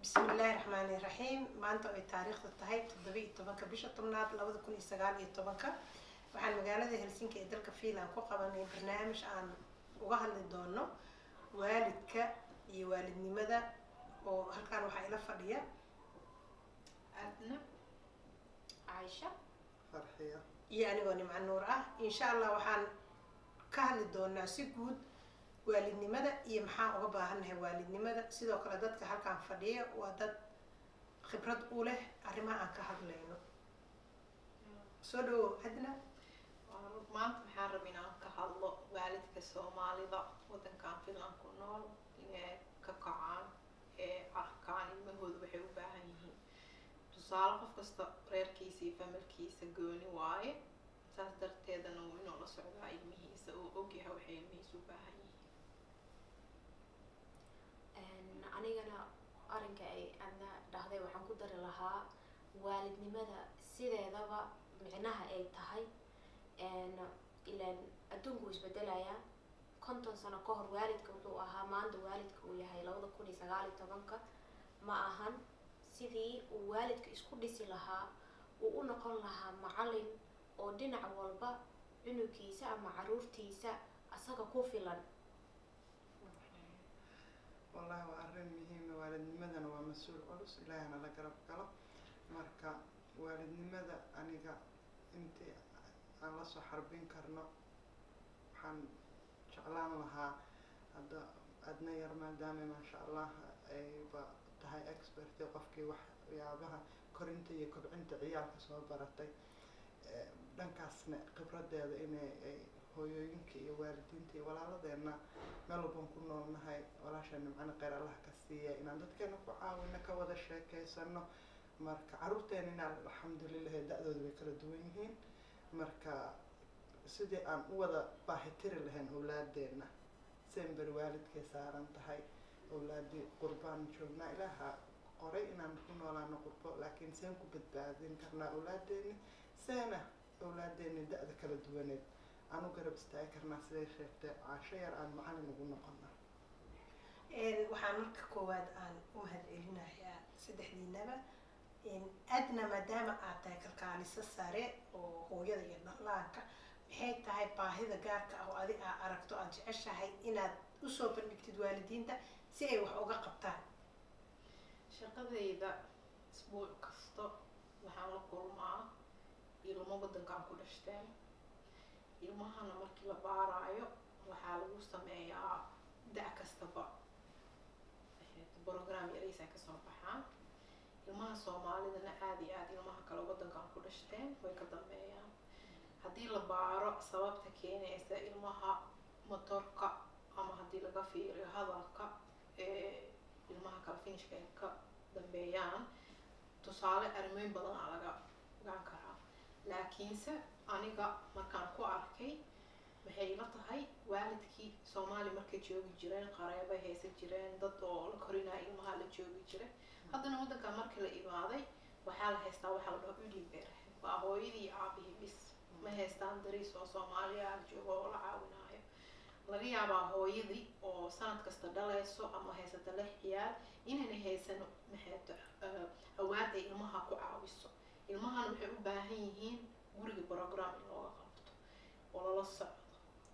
بسم الله الرحمن الرحيم maanta ay taariikhdu tahay 17 bisha 10aad 2019 waxaan magaalada Helsinki ee dalka Finland ku qabanay barnaamij aan uga hadli doono waalidka iyo waalidnimada oo halkaan waxa ila fadhiya Adna Aisha Farxiya iyo anigoo Nimco Nuur ah insha Allah waxaan ka hadli doonaa si guud waalidnimada iyo maxaa uga baahanahay waalidnimada sidoo kale dadka halkaan fadhiya waa dad khibrad u leh arrimaha aan ka hadlayno soo dhawo Adna maanta waxaan rabaa inaan ka hadlo waalidka Soomaalida wadankan Finland ku nool inay ka kacaan ee arkaan ilmahooda waxay u baahan yihiin tusaale qof kasta reerkiisa iyo familkiisa gooni waaye saas darteedana uu inuu la socdaa ilmihiisa oo ogyahay waxay ilmihiisa u baahan yihiin anigana arinka ay adna dhahday waxaan ku dari lahaa waalidnimada sideedaba micnaha ay tahay ilaan adduunku isbedelaya 50 sano ka hor waalidka wuxuu ahaa maanta waalidka uu yahay 2019 ma ahan sidii uu waalidka isku dhisi lahaa uu u noqon lahaa macallin oo dhinac walba cunugiisa ama caruurtiisa asaga ku filan والله وأرين مهم والدنمدنا ومسؤول علوس إلهنا لا قرب قلب مركا والدنمدا أنيقا أنت على صحربين كرنا حن شغلان لها هذا أدنى يرمى دامي ما شاء الله أي بتهاي إكسبرت يقفكي يا بها كورنتي كبعنت عيالك سوا برتي دنكاسنا خبرة هذا إني hooyooyinka iyo waalidiinta iyo walaaladeenna meel walbaan ku noolnahay walaashayna macna khayr Allah ka siiya inaan dadkeena ku caawino ka wada sheekaysano marka caruurteena inaan alxamdulillaah da'doodu way kala duwan yihiin marka sidii aan u wada baahitiri lahayn awlaadeena sember waalidkay saaran tahay awlaadii qurbaan joognaa ilaaha qoray inaan ku noolaano qurbo laakiin seen ku badbaadin karnaa awlaadeena seena awlaadeena da'da kala duwaneed أنا قرب استأكرنا سيد شفت عشير عن معلم نقول قلنا. waxaan marka koowaad aan u mahadcelinayaa saddexdiinaba adna maadaama aad tahay kalkaaliso sare oo hooyada iyo dhallaanka maxay tahay baahida gaarka ah oo adi aad aragto aad jeceshahay inaad u soo bandhigtid waalidiinta si ay wax uga qabtaan shaqadayda isbuuc kasta waxaan la kulmaa ilmo wadankan ku dhashteen ilmahana markii la baaraayo waxaa lagu sameeyaa da' kastaba program yariisa ka soo baxaan ilmaha Soomaalidana aad iyo aad ilmaha kale wadankan ku dhashteen way ka dambeeyaan haddii la baaro sababta keenaysa ilmaha motorka ama haddii laga fiiriyo hadalka ilmaha kale finishka ay ka dambeeyaan tusaale arrimooyin badan aa laga ogaan karaa laakiinse aniga markaan ku arkay waxay ila tahay waalidkii Soomaali markay joogi jireen qareebay haysan jireen dad oo la korinaa ilmaha la joogi jiray haddana wadanka markii la imaaday waxaa la haystaa waxa la dhaho ulibeer waa hooyadii aabihii bis ma haystaan dariis oo Soomaaliya joogo oo la caawinayo laga yaabaa hooyadii oo sanad kasta dhalayso ama haysata leh ciyaal inayna haysan maxay awaad ay ilmaha ku caawiso ilmahan waxay u baahan yihiin guriga program in looga qabto oo lala socdo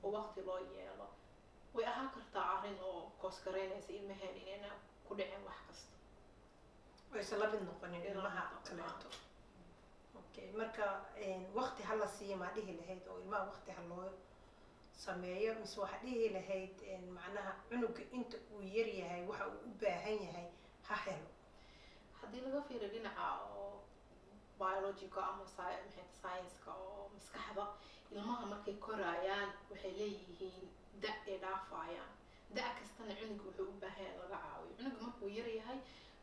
oo waqti loo yeelo way ahaan kartaa arrin oo koskareynaysa ilmaheen inayna ku dhicin wax kasta waysan la mid noqonin ilmaha kaleeto okay marka waqti ha la siiyo ma dhihi lahayd oo ilmaha waqti ha loo sameeyo mise waxa dhihi lahayd macnaha cunuga inta uu yar yahay waxa uu u baahan yahay ha helo haddii laga fiiriyo dhinaca oo biological ama science-ka oo maskaxda ilmaha markay korayaan waxay leeyihiin da' ay dhaafayaan da' kastana cunuga wuxuu u baahan yahay laga caawiyo cunuga markuu yar yahay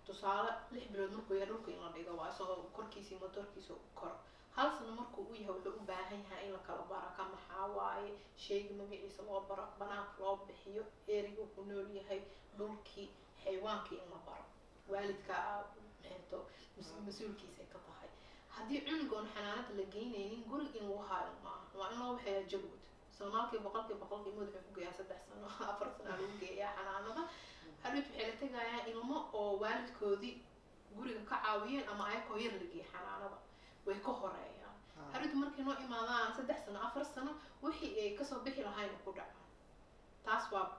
tusaale 6 bilood markuu yar dhulka in la dhigo waa isagoo korkiisa motorkiisa u koro hal sano markuu u yahay wuxuu u baahan yahay in la kala baro ka maxaa waaye shayga magaciisa loo baro banaanka loo bixiyo eriga ku nool yahay dhulkii xayawaankii in la baro waalidka maxayto mas'uulkiisa ka tahay haddii cunugoon xanaanada la geynaynin guriga in lagu haayo maaha waa in loo waxeeyaa jagud Soomaalkii boqolkii madaxa ku geeyaa 3 sano 4 sano lagu geeyaa xanaanada hadhow waxay la tagayaan ilmo oo waalidku waalidkoodii guriga ka caawiyeen ama ayakoo yar la geeyay xanaanada way ka horeeyaan hadhowti markay noo imaadaan 3 sano 4 sano wixii ay kasoo bixi lahayna ku dhacaan taas waa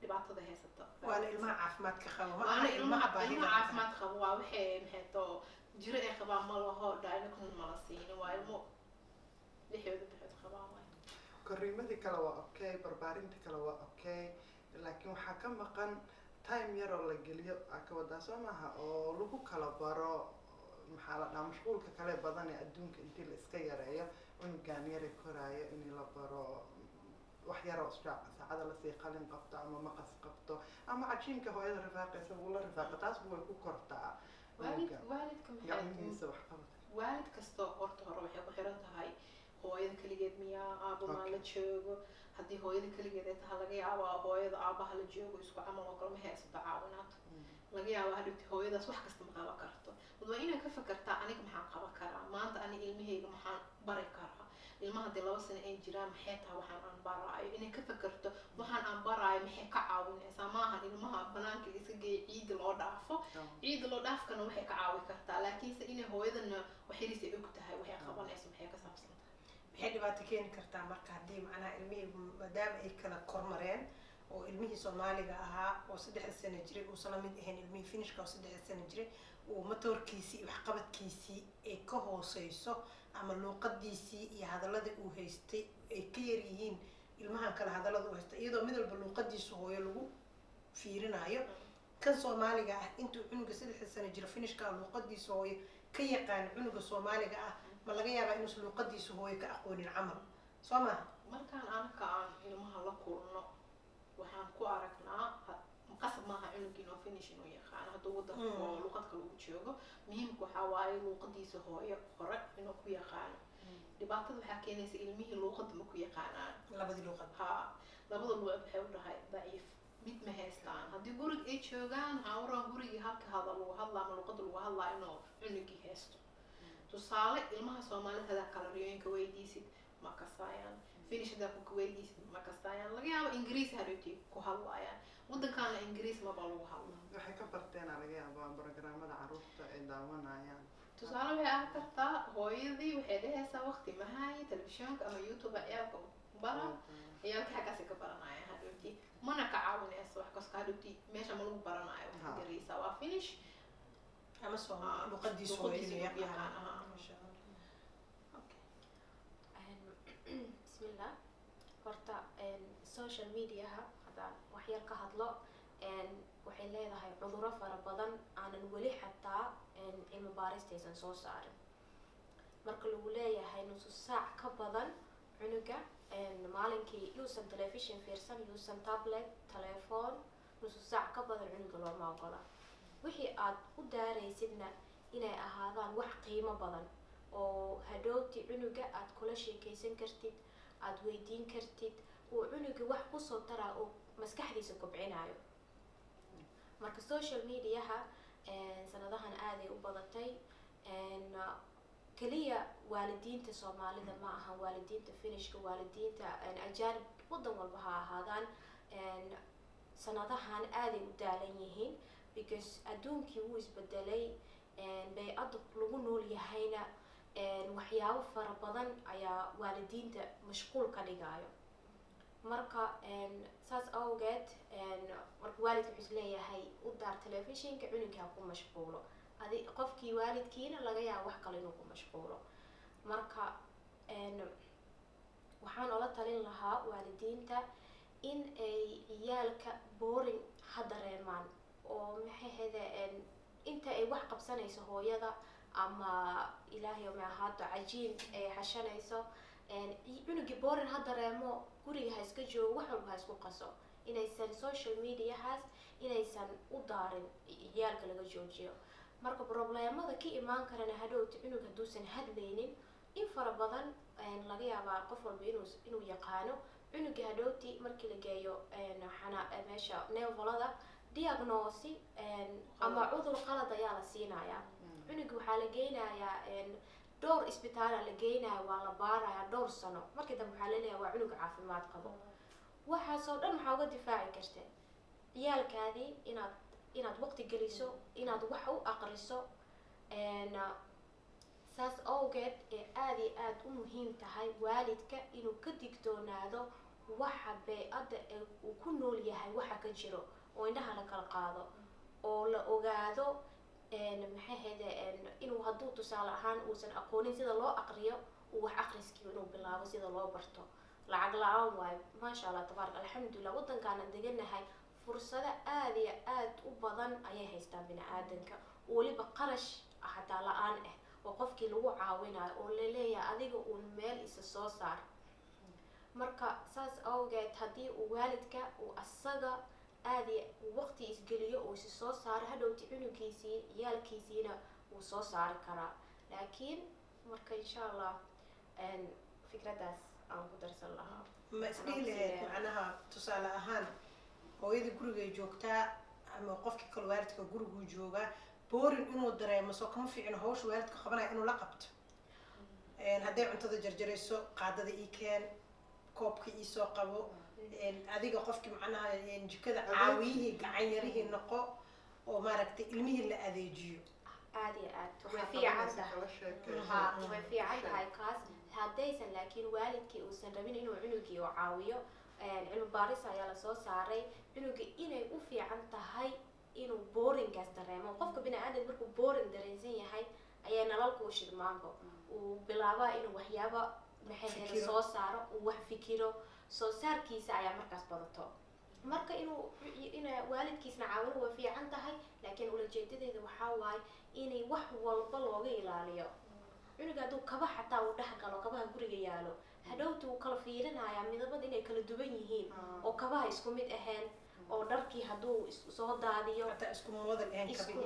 dhibaatada haysata waana ilmaha caafimaadka qaba waana ilmaha caafimaad qaba waa waxay maxayto jiro ay qabaan ma laho diagnosis ma la siin waa ilmo lixooda bixid qabaan korriimadii kale waa okay barbaarintii kale waa okay laakiin waxaa ka maqan time yar oo la geliyo ka wadaa soo maaha oo lagu kala baro maxaa la dhahaa mashquulka kale badan ee adduunka intii la iska yareeyo cunugaan yare koraayo in la baro wax yar oo saacada lasii qalin qabto ama maqas qabto ama cajiinka hooyada rafaaqaysa wuu la rafaaqa taas way ku kortaa gacmihiisa wax qabta waalid kasta horta hore waxay ku xiran tahay hooyada kaligeed miyaa aabo maa la joogo haddii hooyada kaligeed ay tahay laga yaabaa hooyada aabaha la joogo isku camal oo kale ma haysato caawinaad laga yaabaa hadhowti hooyadaas wax kasta ma qaban karto waa inaad ka fakartaa aniga maxaan qaban karaa maanta aniga ilmahayga maxaan bari karaa ilmaha haddii 2 sano ay jiraan maxay tahay waxaan aan baraayo inay ka fakarto waxaan aan baraayo maxay ka caawinaysaa maahan ilmaha banaanka iska geeya ciida loo dhaafo ciida loo dhaafkana waxay ka caawin kartaa laakiinse inay hooyadana waxyariisa og tahay waxay qabanayso maxay ka saabsan maxay dhibaato keeni kartaa marka haddii macnaha ilmihii maadaama ay kala kormareen oo ilmihii Soomaaliga ahaa oo 3 sano jiray uu la mid ahayn ilmihii Finishka oo 3 sano jiray uu matoorkiisii iyo waxqabadkiisii ay ka hooseyso ama luuqadiisii iyo hadalladii uu haystay ay ka yar yihiin ilmahan kale hadallada uu haystay iyadoo mid walba luuqadiisu hooyo lagu fiirinayo kan Soomaaliga ah intuu cunuga 3 sano jira Finishka luuqadiisu hooyo ka yaqaan cunuga Soomaaliga ah ma laga yaabaa inuu luuqadiisu hooyo ka aqoonin camal soo ma markaan anaka aan ilmaha la kulno waxaan ku aragnaa qasab maaha cunugii inuu Finish inuu yaqaan hadduu wadanka oo luuqad kale uu joogo muhiimku waxaa waaye luuqadiisa hooyo hore inuu ku yaqaano dhibaatada waxaa keenaysa ilmihii luuqada ma ku yaqaanaan labadii luuqad labada luuqad waxay u dhahay daciif mid ma haystaan haddii guriga ay joogaan waxaa uraan gurigii halka hadal lagu hadlaa ama luuqada lagu hadlaa inuu cunugii haysto tusaale ilmaha Soomaalida hadaa kala riyooyinka weydiisid ma kasaayaan Finish hadaa ku weydiisid ma kasaayaan laga yaabo Ingiriis hadhowtii ku hadlaayaan waddankaana Ingiriis ma baa lagu hadlaa waxay ka barteen laga yaabaa barnaamijyada carruurta ay daawanayaan tusaale waxay ahaan kartaa hooyadii waxay dhahaysaa waqti ma hayo telefishinka ama YouTube ciyaalka bara ciyaalka xaggaas ka baranayaan hadhowtii mana ka caawinayso wax kasta hadhowtii meesha ma lagu baranayo wax Ingiriisa waa Finish ama Soomaali luuqadiisu hooyo yaqaan bismillah horta social media hadaan wax yar ka hadlo waxay leedahay cudurro fara badan aanan weli xataa cilmi baaristaysan soo saarin marka lagu leeyahay nusu saac ka badan cunuga maalinkii yuusan television fiirsan yuusan tablet telefoon nusu saac ka badan cunuga looma ogola wixii aad u daaraysidna inay ahaadaan wax qiimo badan oo hadhowti cunuga aad kula sheekaysan kartid aad weydiin kartid oo cunuga wax kusoo taraa oo maskaxdiisa kobcinayo marka social mediaha sanadahan aaday u badatay kaliya waalidiinta Soomaalida ma aha waalidiinta Finishka waalidiinta ajaanib wadan walba ha ahaadaan sanadahan aaday u daalan yihiin because adduunkii wuu isbedelay bay'ad lagu nool yahayna waxyaabo fara badan ayaa waalidiinta mashquul ka dhigayo marka saas awgeed marka waalidku wuxuu leeyahay u daar telefishinka cunuga ku mashquulo adi qofkii waalidkiina laga yaabo wax kale inuu ku mashquulo marka waxaan ola talin lahaa waalidiinta in ay ciyaalka boring ha dareemaan oo maxay ahayd inta ay wax qabsanayso hooyada ama ilaahay ma ahaato cajiin ay xashanayso cunugii boring ha dareemo guriga ha iska joogo wax walba ha isku qaso inaysan social mediahaas inaysan u daarin ciyaalka laga joojiyo marka problemada ka imaan karana hadhowti cunug hadduusan hadlaynin in fara badan laga yaabaa qof walba inuu yaqaano cunuga hadhowti markii la geeyo meesha nevolada diagnosi ama cudur qalad ayaa la siinayaa cunuga waxaa la geynayaa dhowr isbitaala la geynaya waa la baarayaa dhowr sano markii dambe waxaa laleeyahay waa cunug caafimaad qabo waxaasoo dhan maxaa uga difaaci kartee ciyaalkaadii inaad inaad waqti geliso, inaad wax u aqriso. saas awgeed ee aad iyo aad u muhiim tahay waalidka inuu ka digtoonaado waxa bey-adda ee uu ku nool yahay waxa ka jiro, oo indhaha la kala qaado, oo la ogaado maxay ahayde inuu hadduu tusaale ahaan uusan aqoonin sida loo aqriyo, uu wax aqriskii inuu bilaabo sida loo barto. lacag la-aan waayo, maasha allah tabaaraka alxamdulilah. waddankaana deganahay fursado aad iyo aad u badan ayay haystaan bini aadanka, weliba qarash hataa la-aan ah oo qofkii lagu caawinayo oo laleeyahay adiga uun meel isa soo saar. marka saas awgeed haddii uu waalidka uu asaga aad waqti isgeliyo oo isa soo saaro, hadhowti cunugiisii ciyaalkiisiina wuu soo saari karaa. laakiin marka insha allah fikradaas aan ku darsan lahaa. ma isdhihi lahayd macnaha tusaale ahaan hooyada gurigay joogtaa ama qofkii kale waalidka guriguu joogaa, boorin inuu dareemo soo kama fiicin hawsha waalidka qabanaya inuu la qabto. hadday cuntada jarjarayso, qaadada ii keen, koobka ii soo qabo, adiga qofkii macnaha jikada caawiyihii gacan yarihii noqo, oo maaragtay ilmihii la adeejiyo. aad iyo aad way fiican tahay. way fiican tahay kaas haddaysan laakiin waalidkii uusan rabin inuu cunugii u caawiyo. cilmi baaris ayaa lasoo saaray cunuga inay u fiican tahay inuu booringaas dareemo. qofka bini aadam markuu booring dareensan yahay ayaa nalalka u shidmaanba, uu bilaabaa inuu waxyaaba maxay soo saaro, uu wax fikiro, soo saarkiisa ayaa markaas badato. marka ina waalidkiisna caawino way fiican tahay, laakiin ulajeedadeeda waxaa waaye inay wax walba looga ilaaliyo. cunuga hadduu kaba xataa uu dhex galo, kabaha guriga yaalo, hadhowta uu kala fiirinayaa midabada inay kala duwan yihiin, oo kabaha isku mid ahayn, oo dharkii hadduu soo daadiyo isku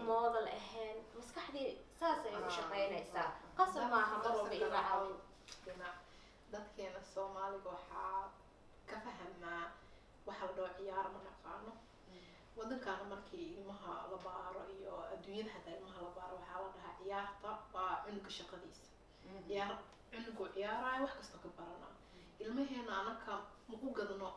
moodal ahayn. maskaxdii saas ay u shaqaynaysaa. qasab maaha mar walba in la caawin. dadkeena soomaaliga waxaa ka fahamaa waxa la dhaho ciyaar ma naqaano. waddankaana markii ilmaha la baaro iyo adduunyada hataa ilmaha la baaro waxaa la dhahaa ciyaarta waa cunuga shaqadiisa. ciyaar cunugu ciyaaraayo wax kasta ka baranaa. ilmaheena anaka ma u gadno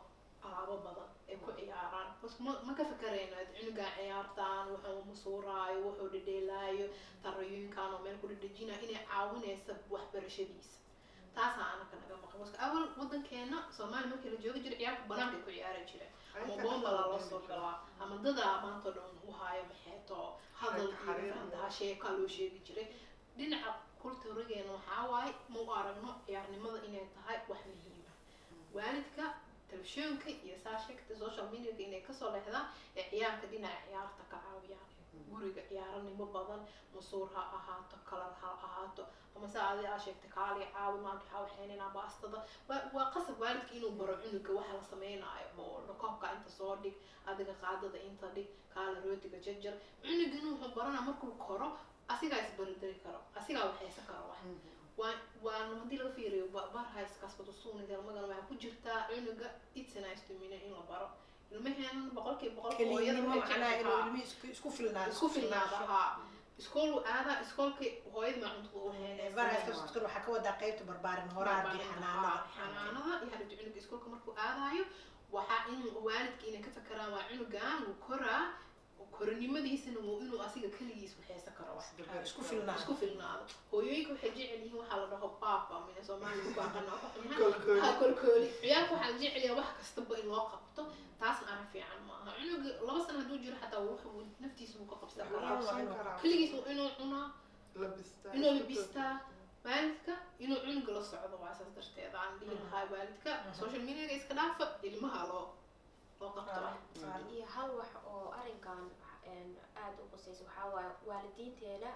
alaabo badan ay ku ciyaaraan, bas ma ka fakarayno cunugaan ciyaartaan wuxuu masuuraayo, wuxuu dhedheelaayo, tarayooyinkaan oo meel ku dhedhejinaayo inay caawinaysa waxbarashadiisa. taasaa anaka naga maqan. bas awal waddankeena Soomaali markii la joogi jiray ciyaarta banaanka ay ku ciyaari jireen, ama boombalaa loo soo galaa, ama dadaa maanta o dhan u haayo maxeeto hadal iyo fahantaha sheekaa loo sheegi jiray. dhinaca kulturigeena waxaa waaye ma u aragno ciyaarnimada inay tahay wax muhiim ah. waalidka telefishinka iyo saashigta social media inay kasoo leexdaan ee ciyaarka dhinaca ciyaarta ka caawiyaan. guriga ciyaaranimo badan, masuur ha ahaato, kalar ha ahaato, ama saa adi aa sheegtay kaali caawi maanta waxaa waxaynaynaa baastada. waa qasab waalidka inuu baro cunuga waxa la sameynaayo, oo koobka inta soo dhig, adiga qaadada inta dhig, kaala rootiga jarjar. cunuga inuu wuxuu baranaa markuu koro asigaa isbaridari karo, asigaa waxaysan karo wax. waan haddii laga fiiriyo barhayskaas badusuunigalmagan waxaa ku jirtaa cunuga it's nice to mean in la baro. ilmaheen boqolkiiba isku filnaada. iskool aadaa, iskoolkii hooyada maa cuntada u heynaysa. waxaa ka wadaa qaybta barbaarin horaa xanaanada iyo hadhowta cunuga iskoolka markuu aadaayo waxaa in waalidka inay ka fakaraan waa cunugan wuu koraa, koronimadiisana inuu asiga keligiis waxaysan karo wax isku filnaado. hooyooyinka waxay jecel yihiin waxaa la dhaho papa mina Soomaaliga ku aqana kolkooli. ciyaalka waxaa la jecel yahay wax kastaba in loo qabto, taasna arrin fiican maaha. cunuga 2 sano hadduu jiro xataa wuxuu naftiisa uu ka qabsan karaa, keligiis inuu cunaa, inuu labistaa. waalidka inuu cunuga la socdo waa saas darteed aan dhihi lahaa waalidka social media iska dhaafa, ilmaha loo qabto. iyo hal wax oo arrinkan aad u qusaysa waxaa waaye waalidiinteena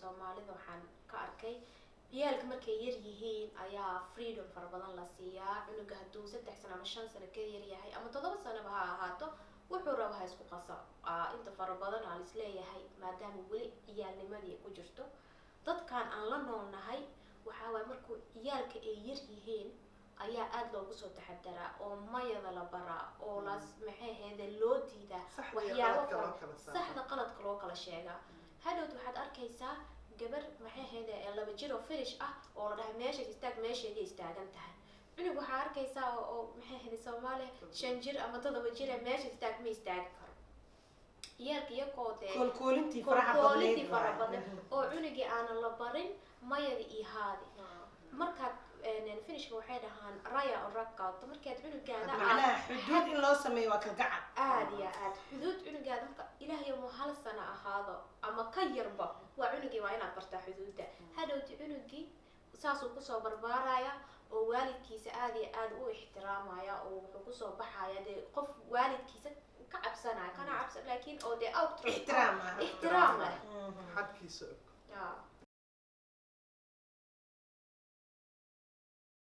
Soomaalida waxaan ka arkay ciyaalka markay yar yihiin ayaa freedom fara badan la siiyaa. cunuga hadduu 3 sano ama 5 sano ka yar yahay ama 7 sanoba ha ahaato, wuxuu raba ha isku qaso. inta fara badan aan isleeyahay maadaama weli ciyaalnimadii ku jirto. dadkan aan la noolnahay waxaa waaye markuu ciyaalka ay yar yihiin ayaa aad loogu soo taxadaraa, oo mayada la baraa, oo las maxay ahayd loo diidaa waxyaabo saxda qaladka loo kala sheegaa. hadhowt waxaad arkaysaa gabar maxay ahayd 2 jir oo finish ah oo la dhahay meesha istaag, meesheedii istaagan tahay. cunug waxaa arkaysaa oo maxay ahayd Soomaali 5 jir ama 7 jir meesha istaag ma istaagi karo. ciyaalka iyagoo dee koolkoolintii faraha koolkoolintii badneyd fara waaye. badan oo cunugii aanan la barin mayadi iyo haadi markaad finishka waxay dhahaan raya oo raggaado markaad cunugaada macnaha xuduud in loo sameeyo waa kalgacal. aad iyo aad xuduud cunugaada marka ilaahay mu hal sano ahaado ama ka yarba waa cunugii waa inaad bartaa xuduudda hadhowti cunugii saasuu kusoo barbaaraya oo waalidkiisa aad iyo aad u ixtiraamaya oo wuxuu kusoo baxaya dee qof waalidkiisa ka cabsanaya kana cabsan laakiin oo dee ixtiraam ah. ixtiraam leh xadkiisa og yaa